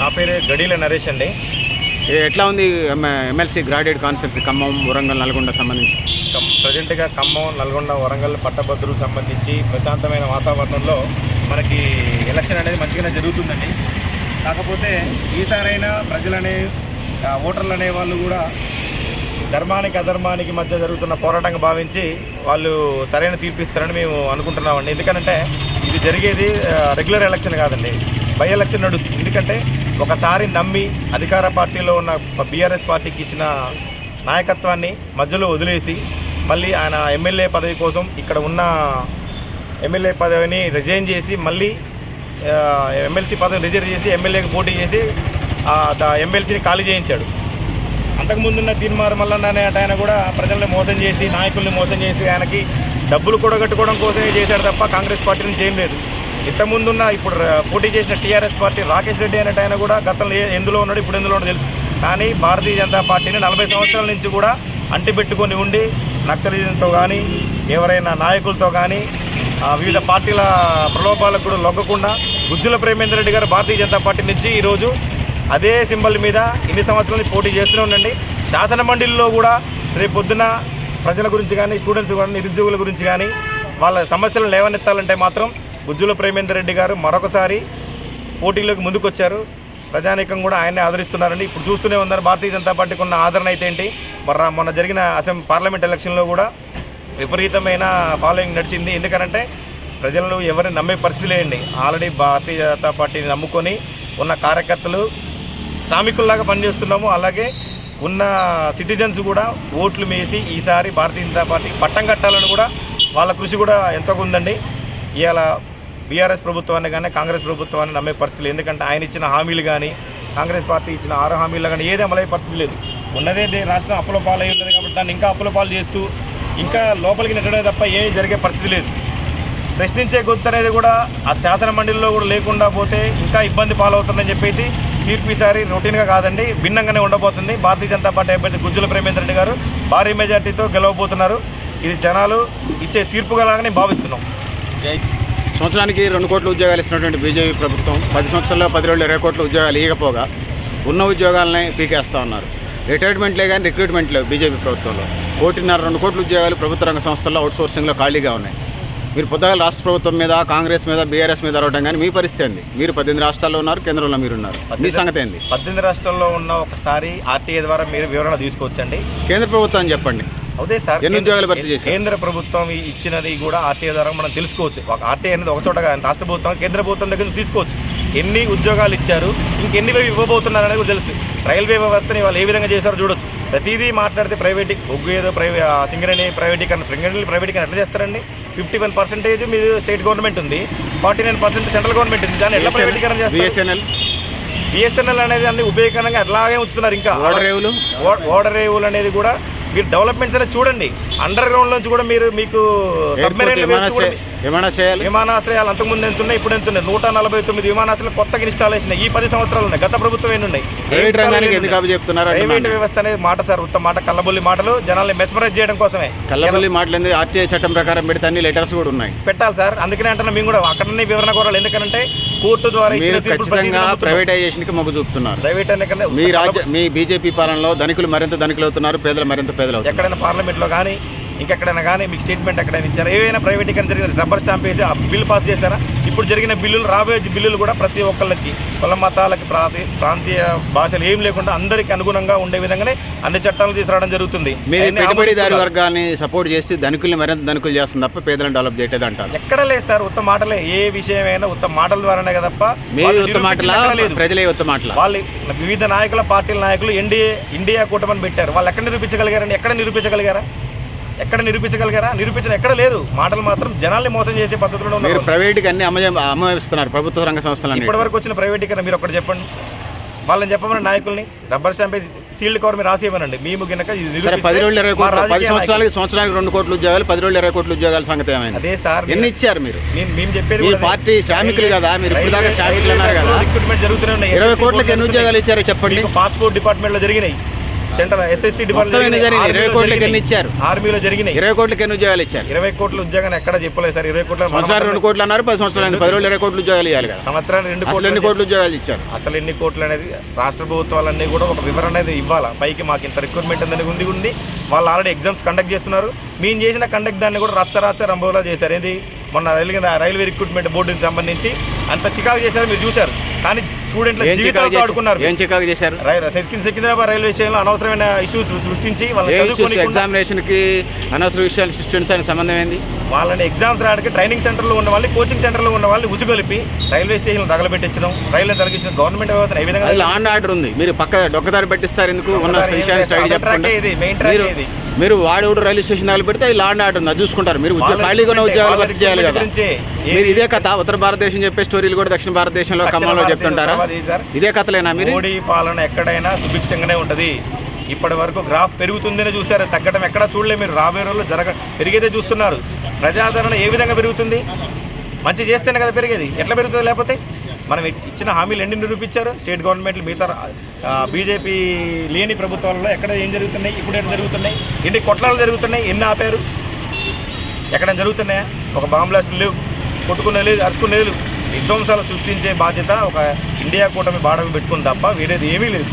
నా పేరు గడీల నరేష్ అండి. ఎట్లా ఉంది MLC graduate constituency Khammam, Warangal, Nalgonda సంబంధించి? ప్రజెంట్గా ఖమ్మం, నల్గొండ, వరంగల్ పట్టభద్రులకు సంబంధించి ప్రశాంతమైన వాతావరణంలో మనకి ఎలక్షన్ అనేది మంచిగానే జరుగుతుందండి. కాకపోతే ఈసారైనా ప్రజలనే ఓటర్లు అనే వాళ్ళు కూడా ధర్మానికి అధర్మానికి మధ్య జరుగుతున్న పోరాటంగా భావించి వాళ్ళు సరైన తీర్పు ఇస్తారని మేము అనుకుంటున్నామండి. ఎందుకంటే ఇది జరిగేది రెగ్యులర్ ఎలక్షన్ కాదండి, బై ఎలక్షన్ నడుస్తుంది. ఎందుకంటే ఒకసారి నమ్మి అధికార పార్టీలో ఉన్న బీఆర్ఎస్ పార్టీకి ఇచ్చిన నాయకత్వాన్ని మధ్యలో వదిలేసి మళ్ళీ ఆయన ఎమ్మెల్యే పదవి కోసం ఇక్కడ ఉన్న ఎమ్మెల్యే పదవిని రిజైన్ చేసి మళ్ళీ ఎమ్మెల్సీ పదవిని రిజైన్ చేసి ఎమ్మెల్యేకి పోటీ చేసి ఎమ్మెల్సీని ఖాళీ చేయించాడు. అంతకుముందున్న తీర్మార్ మల్లన్న అనే ఆయన కూడా ప్రజల్ని మోసం చేసి, నాయకుల్ని మోసం చేసి ఆయనకి డబ్బులు కూడగట్టుకోవడం కోసమే చేశాడు తప్ప కాంగ్రెస్ పార్టీ నుంచి ఏం లేదు. ఇంతకుముందున్న ఇప్పుడు పోటీ చేసిన టీఆర్ఎస్ పార్టీ రాకేష్ రెడ్డి అనే ఆయన కూడా గతంలో ఎందులో ఉన్నాడు, ఇప్పుడు ఎందులో ఉన్నాడు తెలుసు. కానీ భారతీయ జనతా పార్టీని 40 సంవత్సరాల నుంచి కూడా అంటిపెట్టుకొని ఉండి నక్సలిజంతో కానీ ఎవరైనా నాయకులతో కానీ వివిధ పార్టీల ప్రలోభాలకు కూడా లొక్కకుండా గుజ్జుల ప్రేమేందర్ రెడ్డి గారు భారతీయ జనతా పార్టీ నుంచి ఈరోజు అదే సింబల్ మీద ఇన్ని సంవత్సరాలు పోటీ చేస్తూనే ఉండండి. శాసన మండలిలో కూడా రేపు పొద్దున ప్రజల గురించి కానీ, స్టూడెంట్స్ కానీ, నిరుద్యోగుల గురించి కానీ వాళ్ళ సమస్యలను లేవనెత్తాలంటే మాత్రం గుజ్జుల ప్రేమేందర్ రెడ్డి గారు మరొకసారి పోటీలోకి ముందుకొచ్చారు. ప్రజానీకం కూడా ఆయన్నే ఆదరిస్తున్నారండి. ఇప్పుడు చూస్తూనే ఉన్నారు భారతీయ జనతా పార్టీకి ఉన్న ఆదరణ అయితే ఏంటి. మొన్న జరిగిన పార్లమెంట్ ఎలక్షన్లో కూడా విపరీతమైన ఫాలోయింగ్ నడిచింది. ఎందుకంటే ప్రజలను ఎవరిని నమ్మే పరిస్థితి లేదండి. ఆల్రెడీ భారతీయ జనతా పార్టీని నమ్ముకొని ఉన్న కార్యకర్తలు శ్రామికుల్లాగా పనిచేస్తున్నాము. అలాగే ఉన్న సిటిజన్స్ కూడా ఓట్లు వేసి ఈసారి భారతీయ జనతా పార్టీకి పట్టం కట్టాలని కూడా వాళ్ళ కృషి కూడా ఎంతో ఉందండి. ఇవాళ బీఆర్ఎస్ ప్రభుత్వాన్ని కానీ కాంగ్రెస్ ప్రభుత్వాన్ని నమ్మే పరిస్థితి లేదు. ఎందుకంటే ఆయన ఇచ్చిన హామీలు కానీ, కాంగ్రెస్ పార్టీ ఇచ్చిన 6 హామీలు కానీ ఏది అమలయ్యే పరిస్థితి లేదు. ఉన్నదే రాష్ట్రం అప్పుల పాలు అయి ఉన్నది కాబట్టి దాన్ని ఇంకా అప్పుల పాలు చేస్తూ ఇంకా లోపలికి నెట్టడే తప్ప ఏమీ జరిగే పరిస్థితి లేదు. ప్రశ్నించే గుర్తు అనేది కూడా ఆ శాసన మండలిలో కూడా లేకుండా పోతే ఇంకా ఇబ్బంది పాలవుతుందని చెప్పేసి తీర్పు ఈసారి రొటీన్గా కాదండి, భిన్నంగానే ఉండబోతుంది. భారతీయ జనతా పార్టీ అభ్యర్థి గుజ్జుల ప్రేమేందర్ రెడ్డి గారు భారీ మెజార్టీతో గెలవబోతున్నారు. ఇది జనాలు ఇచ్చే తీర్పుగానే భావిస్తున్నాం. సంవత్సరానికి 2 కోట్ల ఉద్యోగాలు ఇస్తున్నటువంటి బీజేపీ ప్రభుత్వం 10 సంవత్సరాల్లో 10 రోజులు 20 కోట్ల ఉద్యోగాలు ఇవ్వకపోగా ఉన్న ఉద్యోగాలని పీకేస్తూ ఉన్నారు. రిటైర్మెంట్లే కానీ రిక్రూట్మెంట్ లేవు బీజేపీ ప్రభుత్వంలో. 1.5-2 కోట్ల ఉద్యోగాలు ప్రభుత్వ రంగ సంస్థల్లో అవుట్సోర్సింగ్లో ఖాళీగా ఉన్నాయి. మీరు పొద్దుగాల రాష్ట్ర ప్రభుత్వం మీద, కాంగ్రెస్ మీద, బీఆర్ఎస్ మీద అరవడం కానీ మీ పరిస్థితి ఏంది? మీరు 18 రాష్ట్రాల్లో ఉన్నారు, కేంద్రంలో మీరు ఉన్నారు. మీ సంగతి ఏంది? 18 రాష్ట్రాల్లో ఉన్న ఒకసారి ఆర్టీఏ ద్వారా మీరు వివరణ తీసుకోవచ్చండి. కేంద్ర ప్రభుత్వాన్ని చెప్పండి. అదే సార్, ఎన్ని ఉద్యోగాలు భర్తీ చేశారు? కేంద్ర ప్రభుత్వం ఇచ్చినది కూడా ఆర్టీఏ ద్వారా మనం తెలుసుకోవచ్చు. ఒక ఆర్టీఏ అనేది ఒక చోట రాష్ట్ర ప్రభుత్వం, కేంద్ర ప్రభుత్వం దగ్గర తీసుకోవచ్చు. ఎన్ని ఉద్యోగాలు ఇచ్చారు, ఇంకెన్ని ఇవ్వబోతున్నారు అనేది కూడా తెలుసు. రైల్వే వ్యవస్థని వాళ్ళు ఏ విధంగా చేశారో చూడొచ్చు. ప్రతిదీ మాట్లాడితే ఒగ్గు ఏదో సింగరేణి ప్రైవేటీకరణ ఎట్లా చేస్తారండి? 51% మీరు స్టేట్ గవర్నమెంట్ ఉంది, 49% సెంట్రల్ గవర్నమెంట్ ఉంది. దాన్ని ఎట్లా ప్రైవేటీకరణ చేస్తారు? బిఎస్ఎన్ఎల్ అనేది అన్ని ఉపయోగకరంగా అట్లాగే ఉంచుతున్నారు. ఇంకా ఓడరేవులు అనేది కూడా మీరు డెవలప్మెంట్స్ అనేది చూడండి. అండర్ గ్రౌండ్ నుంచి కూడా మీకు విమానాశ్రయాలు అంతకుముందు ఎంత ఉన్నాయి, ఇప్పుడు ఎంత ఉన్నాయి? 149 విమానాశ్రయాలు కొత్తగా ఇన్స్టాలేషన్ ఈ 10 సంవత్సరాలు ఉన్నాయి. గత ప్రభుత్వం ఎన్ని ఉన్నాయి? ప్రైవేట్ వ్యవస్థ అనేది మాట సార్, ఉత్తమ మాట, కల్లబొల్లి మాటలు జనాల్ని మెస్మరైజ్ చేయడం కోసమే. కల్లబొల్లి మాటలు ఆర్టీఐ చట్టం ప్రకారం పెడితే అన్ని లెటర్స్ కూడా ఉన్నాయి, పెట్టాలి సార్. అందుకనే అంటున్నా మేము కూడా అక్కడనే వివరణ కోరాలి. ఎందుకంటే కోర్టు ద్వారా ఖచ్చితంగా ప్రైవేటైజేషన్ కి మొగ్గు చూపుతున్నారు. ప్రైవేట్ అనే మీ బీజేపీ పాలనలో ధనికులు మరింత ధనికులు అవుతున్నారు, పేదలు మరింత పేదలు. ఎక్కడైనా పార్లమెంట్లో కానీ ఇంకెక్కడైనా కానీ మీకు స్టేట్మెంట్ ఎక్కడైనా ఇచ్చారా? ఏవైనా ప్రైవేటీకరణ జరిగింది, రబ్బర్ స్టాంప్ వేసి ఆ బిల్లు పాస్ చేశారా? ఇప్పుడు జరిగిన బిల్లులు, రాబోయే బిల్లులు కూడా ప్రతి ఒక్కళ్ళకి, కుల మతాలకి, ప్రాంతీయ భాషలు ఏం లేకుండా అందరికీ అనుగుణంగా ఉండే విధంగానే అన్ని చట్టాలు తీసుకురావడం జరుగుతుంది. పెట్టుబడిదారి వర్గాన్ని సపోర్ట్ చేసి ధనికుల్ని మరింత ధనికులు చేస్తుంది తప్ప పేదలను డెవలప్ చేయలేదు అంటారు. ఎక్కడ లేదు సార్, ఉత్తమ మాటలే. ఏ విషయమైనా ఉత్తమ మాటల ద్వారానే తప్ప ప్రజలే ఉత్తమ మాటలు. వాళ్ళు వివిధ నాయకుల, పార్టీల నాయకులు ఇండియా కూటమిని పెట్టారు. వాళ్ళు ఎక్కడ నిరూపించగలిగారండి? ఎక్కడ నిరూపించగలిగారా? నిరూపించిన ఎక్కడ లేదు. మాటలు మాత్రం జనాల్ని మోసం చేసే పద్ధతిలో ఉన్నారు. ప్రైవేట్గా అన్ని అమ్మవిస్తున్నారు ప్రభుత్వ రంగ సంస్థలు. ఇప్పటి వరకు వచ్చిన ప్రైవేటీకరణ మీరు ఒకటి చెప్పండి. వాళ్ళని చెప్పమని నాయకుల్ని రబ్బర్ స్టాంప్ సీల్డ్ కవర్ మీరు రాసి ఇవ్వనండి. మేము గినక 10 రోజులు 20 కోట్లు, 10 సంవత్సరానికి 2 కోట్ల ఉద్యోగాలు, 10 రోజులు 20 కోట్ల ఉద్యోగాల సంగతి ఏమైంది? అదే సార్, ఎన్ని ఇచ్చారు మీరు? మేము చెప్పేది పార్టీ శ్రామికులు కదా, మీరు ఇప్పటిదాకా శ్రామికులు అన్నారు కదా. రిక్రూట్మెంట్ జరుగుతూనే ఉన్నాయి. 20 కోట్లకి ఎన్ని ఉద్యోగాలు ఇచ్చారో చెప్పండి. పాస్పోర్ట్ డిపార్ట్మెంట్లో జరిగినాయి. సెంట్రల్ ఎస్ఎస్సి మొత్తం ఎన్ని జరిగినాయి? 20 కోట్లకి ఎన్ని ఇచ్చారు? ఆర్మీలో జరిగినాయి. 20 కోట్లకి ఎన్ని ఉద్యోగాలు ఇచ్చారు? 20 కోట్ల ఉద్యోగాన్ని ఎక్కడ చెప్పలేదు సార్. 20 కోట్ల సంవత్సరాలు 2 కోట్లు అన్నారు, 10 సంవత్సరాలు 10 రోజులు 20 కోట్లు ఉద్యోగాలు ఇవ్వాలి కదా. సంవత్సరానికి 2 అసలు కోట్లు ఎన్ని కోట్లు ఉద్యోగాలు ఇచ్చారు? అసలు ఎన్ని కోట్లు అనేది రాష్ట్ర ప్రభుత్వాలన్నీ కూడా ఒక వివరణ అనేది ఇవ్వాలి. పైకి మాకు ఇంత రిక్రూట్మెంట్ అనేది ఉంది వాళ్ళు ఆల్రెడీ ఎగ్జామ్స్ కండక్ట్ చేస్తున్నారు. మేము చేసిన కండక్ట్ దాన్ని కూడా రచ్చ రంబోలా చేశారు. ఏది మొన్న రైల్వే రిక్రూట్మెంట్ బోర్డుకి సంబంధించి అంత చికాకు చేశారు, మీరు చూశారు. కానీ స్టూడెంట్ల జీవితాలతో ఆడుకున్నారు. ఏం చికాకు చేశారు? సికింద్రాబాద్ రైల్వే స్టేషన్లో అనవసరమైన ఇష్యూస్ సృష్టించి ఎగ్జామినేషన్కి అనవసర విషయాలు సృష్టించడానికి సంబంధం ఏంది? వాళ్ళని ఎగ్జామ్స్ రాయడానికి ట్రైనింగ్ సెంటర్లో ఉన్న వాళ్ళు, కోచింగ్ సెంటర్లో ఉన్న వాళ్ళు ఉసుగొలిపి రైల్వే స్టేషన్ తగలబెట్టించడం, రైల్వే తొలగించిన గవర్నమెంట్ వ్యవస్థ ఏ విధంగా లా అండ్ ఆర్డర్ ఉంది. మీరు పక్క డొక్కదారి పెట్టిస్తారు ఎందుకు? ఉన్న విషయాన్ని స్టడీ చెప్పండి. మీరు వాడేవాడు రైల్వే స్టేషన్ తగలబెడితే లా అండ్ ఆర్డర్ ఉంది, అది చూసుకుంటారు. మీరు ఖాళీగా ఉన్న ఉద్యోగాలు భర్తీ చేయాలి కదా. మీరు ఇదే కథ ఉత్తర భారతదేశం చెప్పే స్టోరీలు కూడా దక్షిణ భారతదేశంలో ఖమ్మంలో చెప్తుంటారా? ఇదే కథలేనా? మీరు మోడీ పాలన ఎక్కడైనా సుభిక్షంగానే ఉంటుంది. ఇప్పటి వరకు గ్రాఫ్ పెరుగుతుందనే చూసారు, తగ్గడం ఎక్కడా చూడలేదు. మీరు రాబోయే రోజుల్లో పెరిగేదే చూస్తున్నారు. ప్రజాదరణ ఏ విధంగా పెరుగుతుంది? మంచి చేస్తేనే కదా పెరిగేది. ఎట్లా పెరుగుతుంది? లేకపోతే మనం ఇచ్చిన హామీలు ఎన్ని నిరూపించారు స్టేట్ గవర్నమెంట్లు? మిగతా బీజేపీ లేని ప్రభుత్వాలలో ఎక్కడ ఏం జరుగుతున్నాయి, ఇప్పుడు ఎక్కడ జరుగుతున్నాయి, ఎన్ని కొట్లాలు జరుగుతున్నాయి, ఎన్ని ఆపారు, ఎక్కడైనా జరుగుతున్నాయా? ఒక బాంబ్ బ్లాస్టులు లేవు, కొట్టుకునే లేదు, అరుచుకునేది, విధ్వంసాలు సృష్టించే బాధ్యత ఒక ఇండియా కూటమి బాడకు పెట్టుకుని తప్ప వేరేది ఏమీ లేదు.